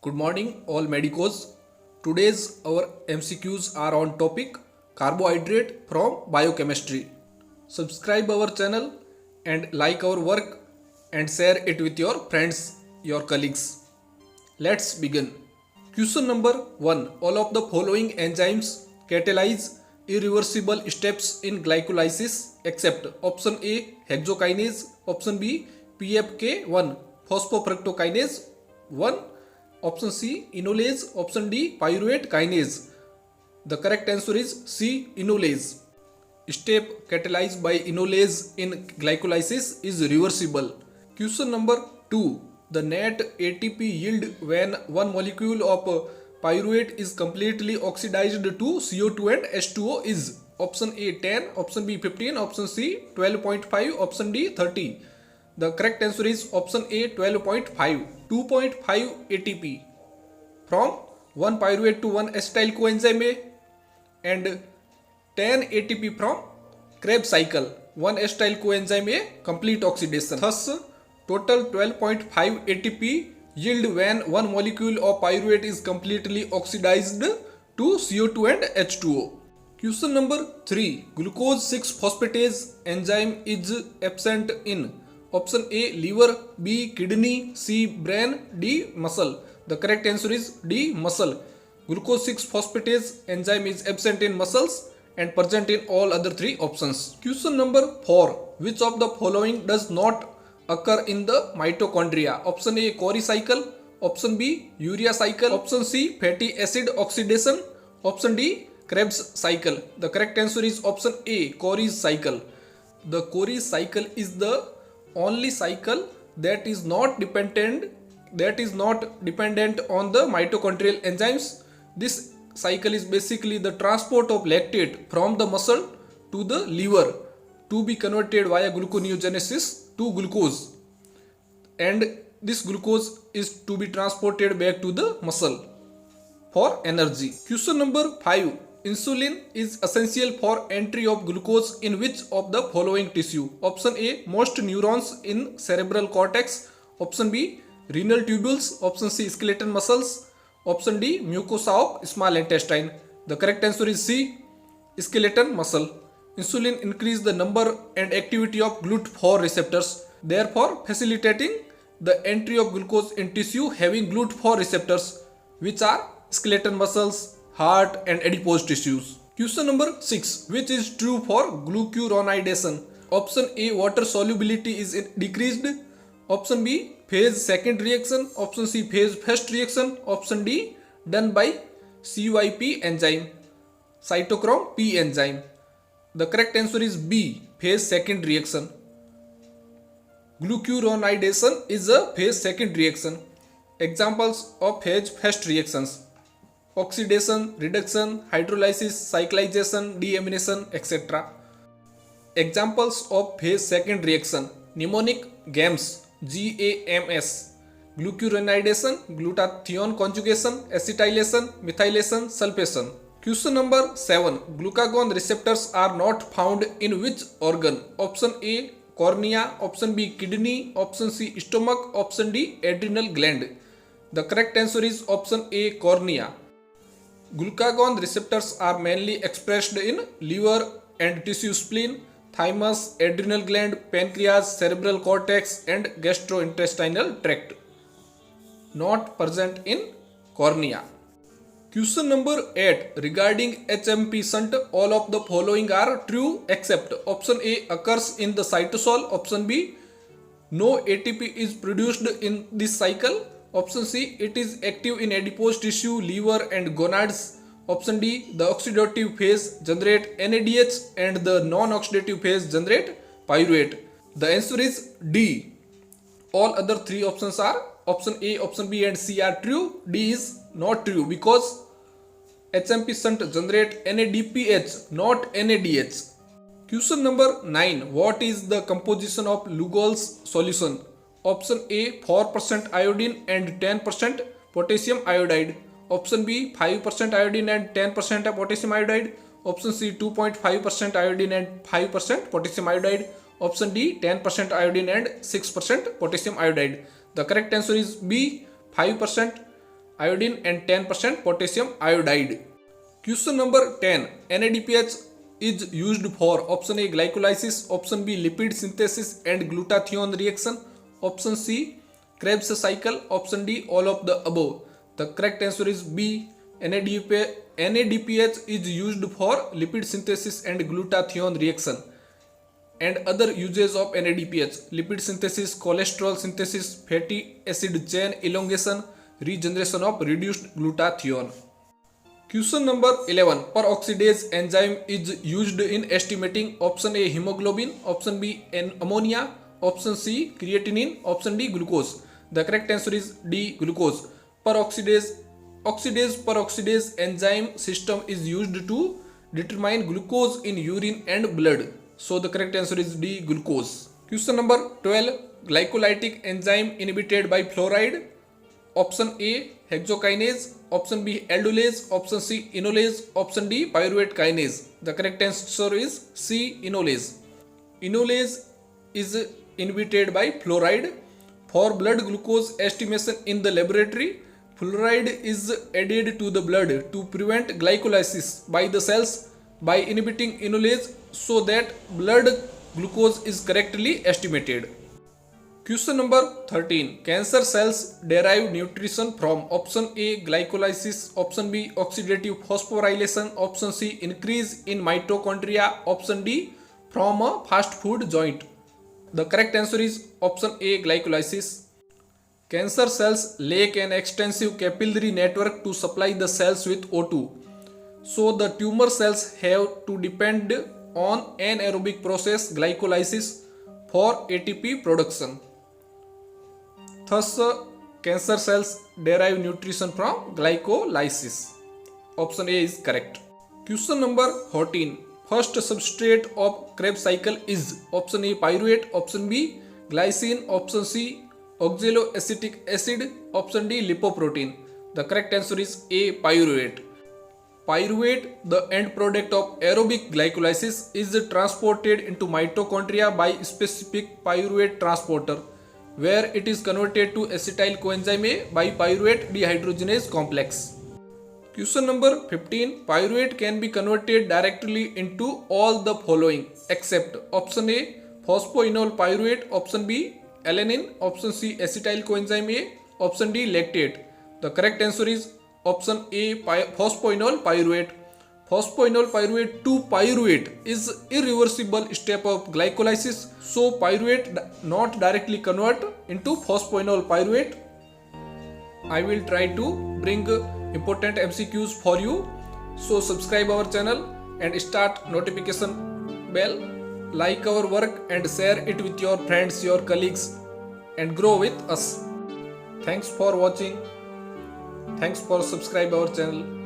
Good morning, all medicos. Today's our MCQs are on topic carbohydrate from biochemistry. Subscribe our channel and like our work and share it with your friends, your colleagues. Let's begin. Question number 1. All of the following enzymes catalyze irreversible steps in glycolysis except option A hexokinase, option B PFK1 phosphofructokinase 1, option C enolase, option D pyruvate kinase. The correct answer is C enolase. Step catalyzed by enolase in glycolysis is reversible. Question number 2. The net ATP yield when one molecule of pyruvate is completely oxidized to CO2 and H2O is option A 10, option B 15, option C 12.5, option D 30. The correct answer is option A 12.5. 2.5 ATP from 1 pyruvate to 1 acetyl coenzyme A and 10 ATP from Krebs cycle 1 acetyl coenzyme A complete oxidation. Thus, total 12.5 ATP yield when one molecule of pyruvate is completely oxidized to CO2 and H2O. Question number 3. Glucose 6-phosphatase enzyme is absent in option A liver, B kidney, C brain, D muscle. The correct answer is D muscle. Glucose 6-phosphatase enzyme is absent in muscles and present in all other three options. Question number 4. Which of the following does not occur in the mitochondria? Option A Cori cycle, option B urea cycle, option C fatty acid oxidation, option D Krebs cycle. The correct answer is option A Cori cycle. The Cori cycle is the only cycle that is not dependent on the mitochondrial enzymes. This cycle is basically the transport of lactate from the muscle to the liver to be converted via gluconeogenesis to glucose, and this glucose is to be transported back to the muscle for energy. Question number 5. Insulin is essential for entry of glucose in which of the following tissue? Option A most neurons in cerebral cortex, option B renal tubules, option C skeletal muscles, option D mucosa of small intestine. The correct answer is C skeletal muscle. Insulin increases the number and activity of GLUT4 receptors, therefore facilitating the entry of glucose in tissue having GLUT4 receptors, which are skeletal muscles, heart and adipose tissues. Question number 6. Which is true for glucuronidation? Option A water solubility is decreased, option B phase second reaction, option C phase first reaction, option D done by CYP enzyme, cytochrome P enzyme. The correct answer is B phase second reaction. Glucuronidation is a phase second reaction. Examples of phase first reactions: oxidation, reduction, hydrolysis, cyclization, deamination, etc. Examples of phase second reaction: mnemonic GAMS, GAMS, glucuronidation, glutathione conjugation, acetylation, methylation, sulfation. Question number 7. Glucagon receptors are not found in which organ? Option A cornea, option B kidney, option C stomach, option D adrenal gland. The correct answer is option A cornea. Glucagon receptors are mainly expressed in liver and tissue spleen, thymus, adrenal gland, pancreas, cerebral cortex and gastrointestinal tract. Not present in cornea. Question number 8. Regarding HMP shunt, all of the following are true except option A occurs in the cytosol, option B no ATP is produced in this cycle, option C it is active in adipose tissue, liver and gonads, option D the oxidative phase generate NADH and the non-oxidative phase generate pyruvate. The answer is D. All other three options are option A, option B and C are true. D is not true because HMP shunt generate NADPH, not NADH. Question number 9. What is the composition of Lugol's solution? Option A 4% iodine and 10% potassium iodide. Option B 5% iodine and 10% potassium iodide. Option C 2.5% iodine and 5% potassium iodide. Option D 10% iodine and 6% potassium iodide. The correct answer is B 5% iodine and 10% potassium iodide. Question number 10. NADPH is used for option A glycolysis, option B lipid synthesis and glutathione reaction, option C Krebs cycle, option D all of the above. The correct answer is B. NADPH is used for lipid synthesis and glutathione reaction. And other uses of NADPH: lipid synthesis, cholesterol synthesis, fatty acid chain elongation, regeneration of reduced glutathione. Question number 11. Peroxidase enzyme is used in estimating option A hemoglobin, option B ammonia, option C creatinine, option D glucose. The correct answer is D glucose. Peroxidase enzyme system is used to determine glucose in urine and blood. So the correct answer is D glucose. Question number 12. Glycolytic enzyme inhibited by fluoride. Option A hexokinase, option B aldolase, option C enolase, option D pyruvate kinase. The correct answer is C enolase. Enolase is inhibited by fluoride. For blood glucose estimation in the laboratory, fluoride is added to the blood to prevent glycolysis by the cells by inhibiting enolase so that blood glucose is correctly estimated. Question number 13. Cancer cells derive nutrition from option A glycolysis, option B oxidative phosphorylation, option C increase in mitochondria, option D from a fast food joint. The correct answer is option A glycolysis. Cancer cells lack an extensive capillary network to supply the cells with O2. So the tumor cells have to depend on anaerobic process glycolysis for ATP production. Thus, cancer cells derive nutrition from glycolysis. Option A is correct. Question number 14. First substrate of Krebs cycle is option A pyruvate, option B glycine, option C oxaloacetic acid, option D lipoprotein. The correct answer is A pyruvate. Pyruvate, the end product of aerobic glycolysis, is transported into mitochondria by specific pyruvate transporter, where it is converted to acetyl coenzyme A by pyruvate dehydrogenase complex. Question number 15. Pyruvate can be converted directly into all the following except option A phosphoenol pyruvate, option B alanine, option C acetyl coenzyme A, option D lactate. The correct answer is option A phosphoenol pyruvate. Phosphoenol pyruvate to pyruvate is irreversible step of glycolysis, so pyruvate not directly convert into phosphoenol pyruvate. I will try to bring important MCQs for you, so subscribe our channel and start notification bell, like our work and share it with your friends, your colleagues, and grow with us. Thanks for watching. Thanks for subscribe our channel.